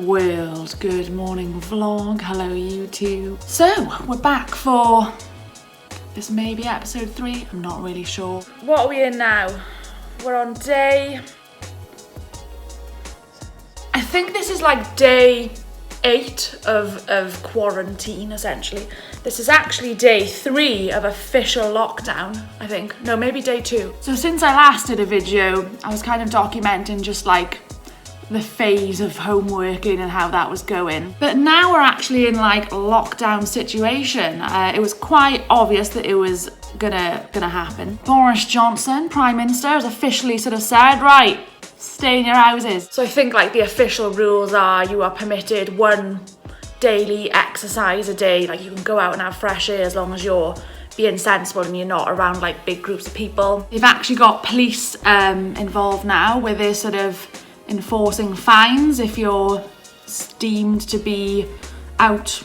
world. Good morning vlog. Hello YouTube. So we're back for this maybe episode 3. I'm not really sure. What are we in now? We're on day... I think this is like day 8 of quarantine essentially. This is actually day 3 of official lockdown, I think. No, maybe day 2. So since I last did a video, I was kind of documenting just like the phase of home working and how that was going. But now we're actually in like a lockdown situation. It was quite obvious that it was gonna happen. Boris Johnson, Prime Minister, has officially sort of said, right, stay in your houses. So I think like the official rules are you are permitted 1 daily exercise a day. Like you can go out and have fresh air as long as you're being sensible and you're not around like big groups of people. They've actually got police involved now where they're sort of enforcing fines if you're deemed to be out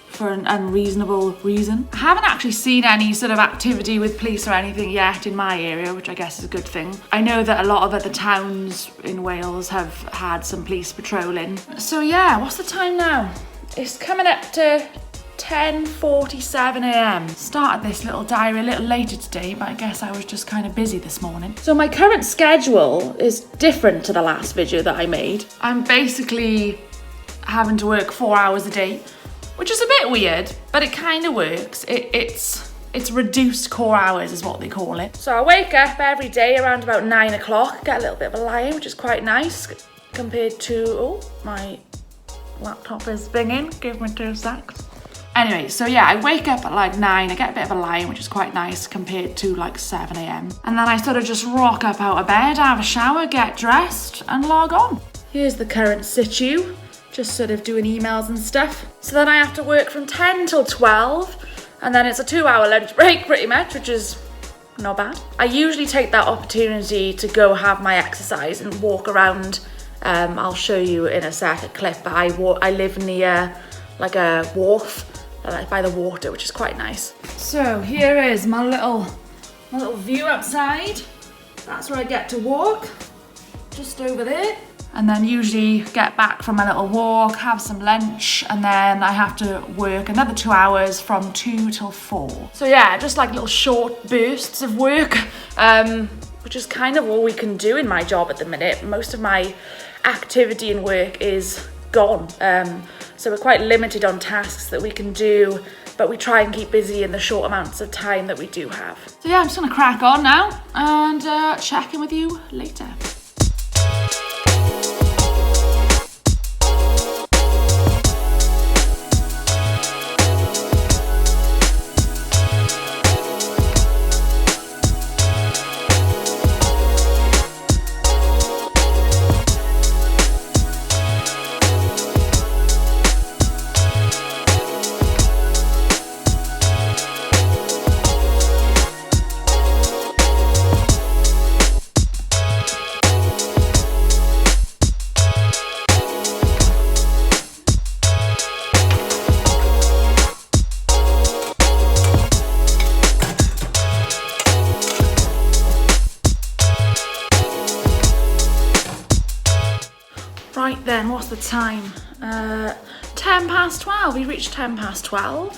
for an unreasonable reason. I haven't actually seen any sort of activity with police or anything yet in my area, which I guess is a good thing. I know that a lot of other towns in Wales have had some police patrolling. So yeah, what's the time now? It's coming up to 10:47 a.m. Started this little diary a little later today, but I guess I was just kind of busy this morning. So my current schedule is different to the last video that I made. I'm basically having to work 4 hours a day, which is a bit weird, but it kind of works. It's reduced core hours is what they call it. So I wake up every day around about 9 o'clock, get a little bit of a lie-in, which is quite nice compared to, oh, my laptop is binging, give me 2 secs. Anyway, so yeah, I wake up at like 9, I get a bit of a lie-in, which is quite nice compared to like 7 a.m. And then I sort of just rock up out of bed, have a shower, get dressed and log on. Here's the current situ, just sort of doing emails and stuff. So then I have to work from 10 till 12 and then it's a 2-hour lunch break pretty much, which is not bad. I usually take that opportunity to go have my exercise and walk around. I'll show you in a second clip, but I live near like a wharf by the water, which is quite nice. So here is my little view outside. That's where I get to walk, just over there. And then usually get back from my little walk, have some lunch, and then I have to work another 2 hours from 2 till 4. So yeah, just like little short bursts of work, which is kind of all we can do in my job at the minute. Most of my activity and work is gone. So we're quite limited on tasks that we can do, but we try and keep busy in the short amounts of time that we do have. So yeah, I'm just gonna crack on now and check in with you later. Right then, what's the time? 10 past 12, we reached 10 past 12.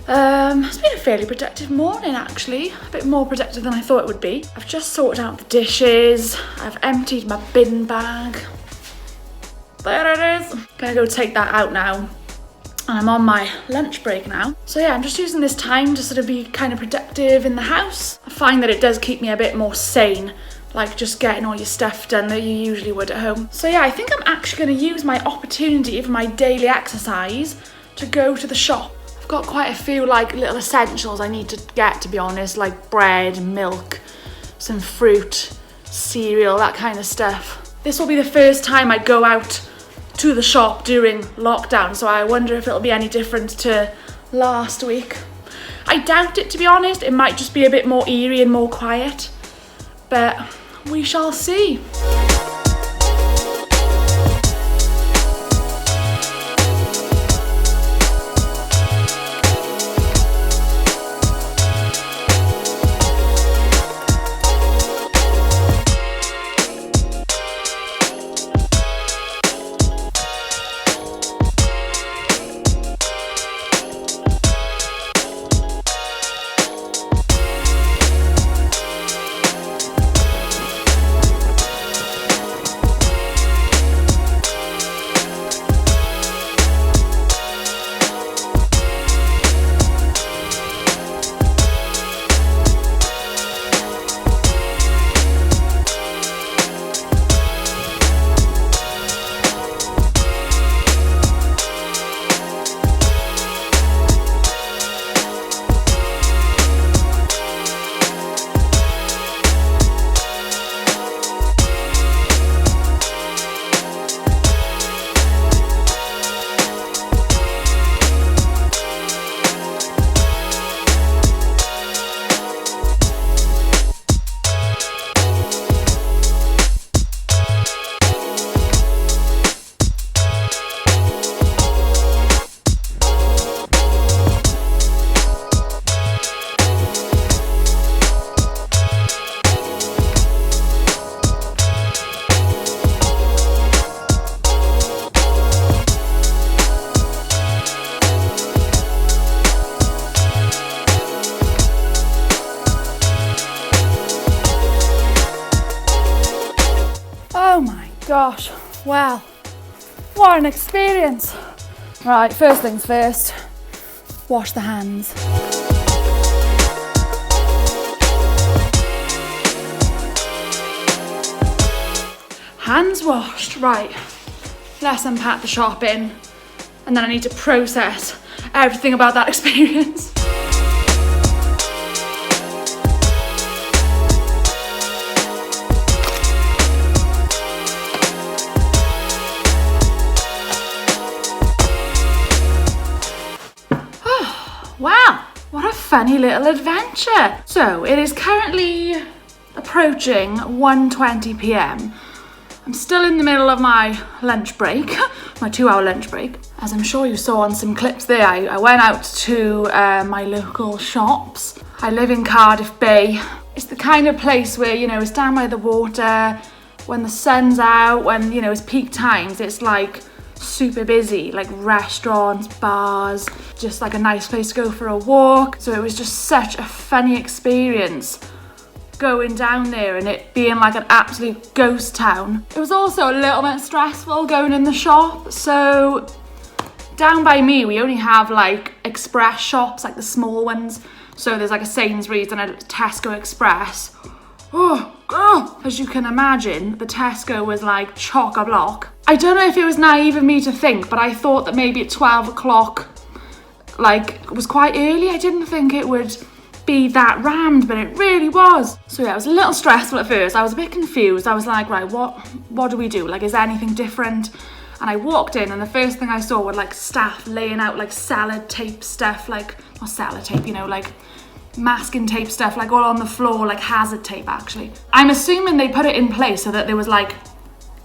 It's been a fairly productive morning actually, a bit more productive than I thought it would be. I've just sorted out the dishes, I've emptied my bin bag. There it is. Gonna go take that out now. And I'm on my lunch break now. So yeah, I'm just using this time to sort of be kind of productive in the house. I find that it does keep me a bit more sane, like just getting all your stuff done that you usually would at home. So yeah, I think I'm actually going to use my opportunity for my daily exercise to go to the shop. I've got quite a few like little essentials I need to get, to be honest, like bread, milk, some fruit, cereal, that kind of stuff. This will be the first time I go out to the shop during lockdown, so I wonder if it'll be any different to last week. I doubt it, to be honest. It might just be a bit more eerie and more quiet, but we shall see. gosh, well, what an experience. Right, first things first, wash the hands. Hands washed, right. Let's unpack the shopping, and then I need to process everything about that experience. Wow, what a funny little adventure. So it is currently approaching 1:20 p.m. I'm still in the middle of my lunch break, my 2-hour lunch break. As I'm sure you saw on some clips there, I went out to my local shops. I live in Cardiff Bay. It's the kind of place where, you know, it's down by the water, when the sun's out, when, you know, it's peak times, it's like super busy, like restaurants, bars, just like a nice place to go for a walk. So it was just such a funny experience going down there and it being like an absolute ghost town. It was also a little bit stressful going in the shop. So down by me, we only have like express shops, like the small ones. So there's like a Sainsbury's and a Tesco Express. Oh, as you can imagine, the Tesco was like chock-a-block. I don't know if it was naive of me to think, but I thought that maybe at 12 o'clock, like, was quite early. I didn't think it would be that rammed, but it really was. So yeah, it was a little stressful at first. I was a bit confused. I was like, right, what do we do? Like, is there anything different? And I walked in and the first thing I saw were like staff laying out like salad tape stuff, like, not salad tape, you know, like masking tape stuff, like all on the floor, like hazard tape actually. I'm assuming they put it in place so that there was like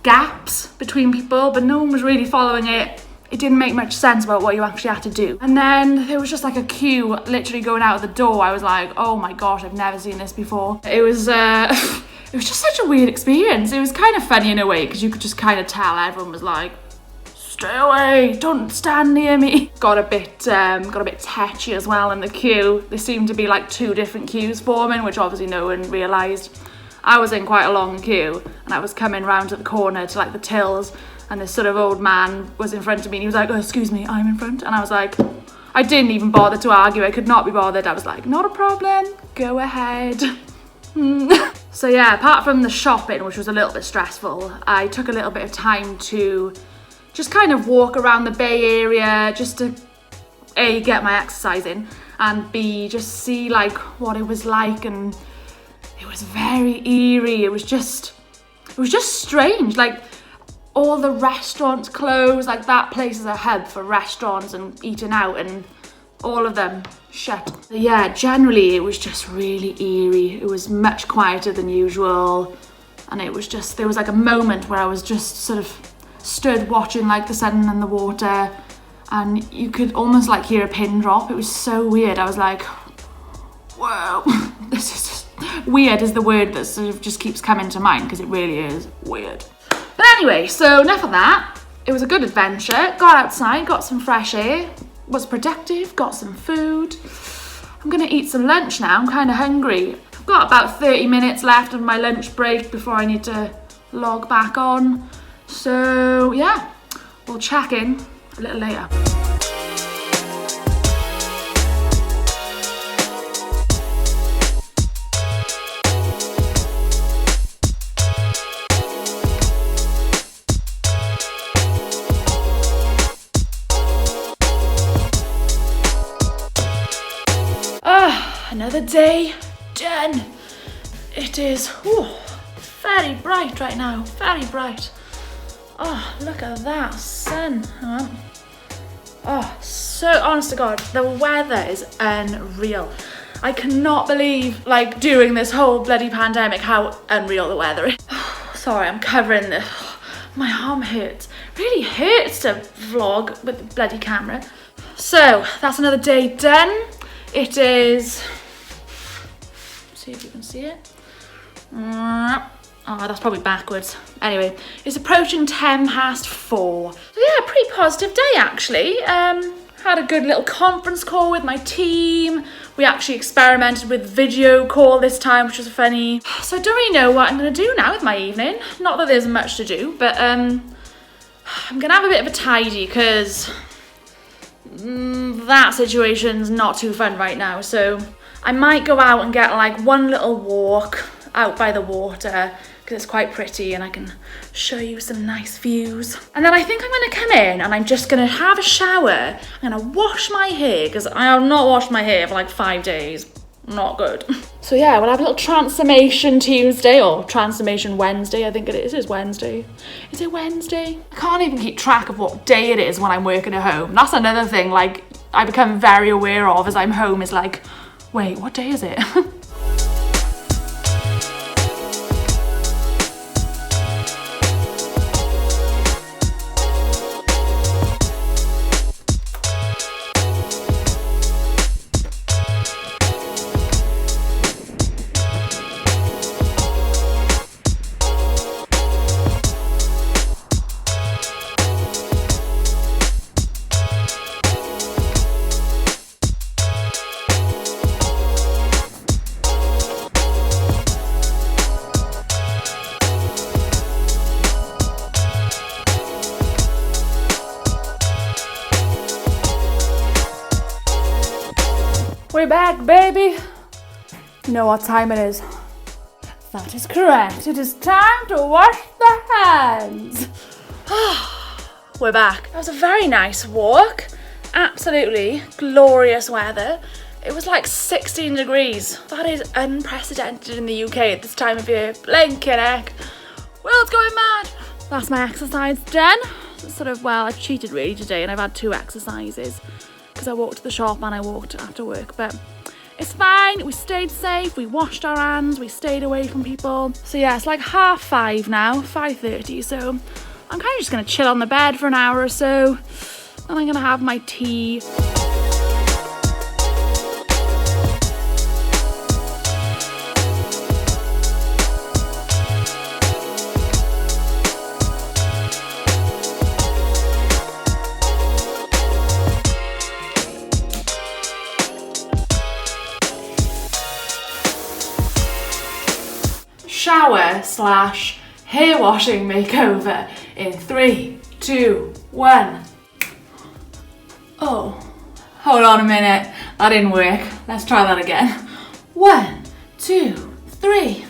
gaps between people, but no one was really following it. It didn't make much sense about what you actually had to do. And then there was just like a queue literally going out the door. I was like, oh my gosh, I've never seen this before. It was it was just such a weird experience. It was kind of funny in a way because you could just kind of tell everyone was like, stay away, don't stand near me. Got a bit tetchy as well in the queue. There seemed to be like 2 different queues forming, which obviously no one realised. I was in quite a long queue and I was coming round to the corner to like the tills, and this sort of old man was in front of me and he was like, oh, excuse me, I'm in front. And I was like, I didn't even bother to argue. I could not be bothered. I was like, not a problem, go ahead. So yeah, apart from the shopping, which was a little bit stressful, I took a little bit of time to just kind of walk around the Bay Area just to A, get my exercise in, and B, just see like what it was like. And it was very eerie. It was just strange. Like, all the restaurants closed, like that place is a hub for restaurants and eating out, and all of them shut. But yeah, generally it was just really eerie. It was much quieter than usual, and it was just, there was like a moment where I was just sort of stood watching like the sun and the water, and you could almost like hear a pin drop. It was so weird. I was like, whoa, this is just weird is the word that sort of just keeps coming to mind, because it really is weird. But anyway, so enough of that. It was a good adventure. Got outside, got some fresh air, was productive, got some food. I'm gonna eat some lunch now. I'm kind of hungry. I've got about 30 minutes left of my lunch break before I need to log back on. So yeah, we'll check in a little later. Another day done. It is very bright right now, very bright. Oh, look at that sun. Oh, so honest to God, the weather is unreal. I cannot believe, like, during this whole bloody pandemic, how unreal the weather is. Sorry, I'm covering this. My arm hurts. Really hurts to vlog with the bloody camera. So that's another day done. It is, see if you can see it. Oh, that's probably backwards. Anyway, it's approaching 4:10. So yeah, pretty positive day actually. Had Had a good little conference call with my team. We actually experimented with video call this time, which was funny. So I don't really know what I'm gonna do now with my evening. Not that there's much to do, but I'm gonna have a bit of a tidy because that situation's not too fun right now. So I might go out and get like one little walk out by the water because it's quite pretty and I can show you some nice views. And then I think I'm gonna come in and I'm just gonna have a shower. I'm gonna wash my hair because I have not washed my hair for like 5 days. Not good. So yeah, we'll have a little transformation Tuesday or transformation Wednesday. I think it is Wednesday. Is it Wednesday? I can't even keep track of what day it is when I'm working at home. That's another thing like I become very aware of as I'm home is like, wait, what day is it? We're back, baby. You know what time it is? That is correct. It is time to wash the hands. We're back. That was a very nice walk. Absolutely glorious weather. It was like 16 degrees. That is unprecedented in the UK at this time of year. Blinking heck. World's going mad. That's my exercise done. Sort of, well, I've cheated really today and I've had 2 exercises. Because I walked to the shop and I walked after work, but it's fine. We stayed safe, we washed our hands, we stayed away from people. So yeah, it's like 5:30 now, 5:30, so I'm kind of just gonna chill on the bed for an hour or so, and I'm gonna have my tea. Shower / hair washing makeover in 3, 2, 1. Oh, hold on a minute. That didn't work. Let's try that again. 1, 2, 3.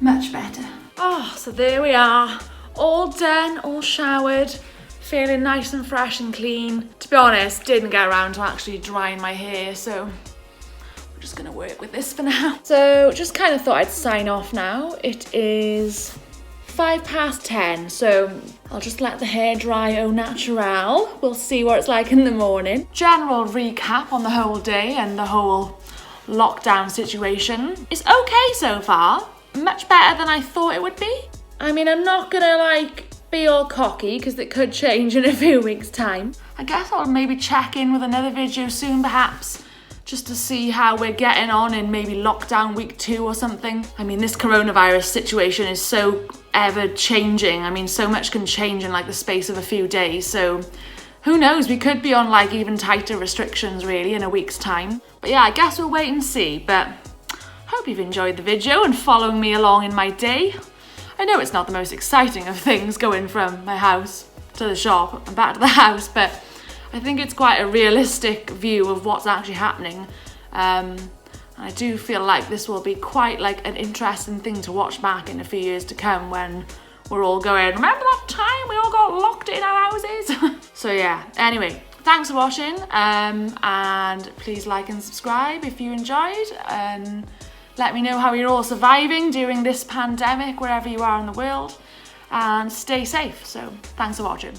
Much better. Oh, so there we are. All done, all showered, feeling nice and fresh and clean. To be honest, didn't get around to actually drying my hair, so just gonna work with this for now. So just kind of thought I'd sign off now. It is 10:05, so I'll just let the hair dry au naturel. We'll see what it's like in the morning. General recap on the whole day and the whole lockdown situation. It's okay so far. Much better than I thought it would be. I mean, I'm not gonna like be all cocky because it could change in a few weeks' time. I guess I'll maybe check in with another video soon perhaps, just to see how we're getting on in maybe lockdown week 2 or something. I mean, this coronavirus situation is so ever changing. I mean, so much can change in like the space of a few days. So who knows, we could be on like even tighter restrictions really in a week's time. But yeah, I guess we'll wait and see. But hope you've enjoyed the video and following me along in my day. I know it's not the most exciting of things going from my house to the shop and back to the house, but I think it's quite a realistic view of what's actually happening. I do feel like this will be quite like an interesting thing to watch back in a few years to come when we're all going, remember that time we all got locked in our houses? So yeah, anyway, thanks for watching and please like and subscribe if you enjoyed, and let me know how you're all surviving during this pandemic wherever you are in the world, and stay safe. So thanks for watching.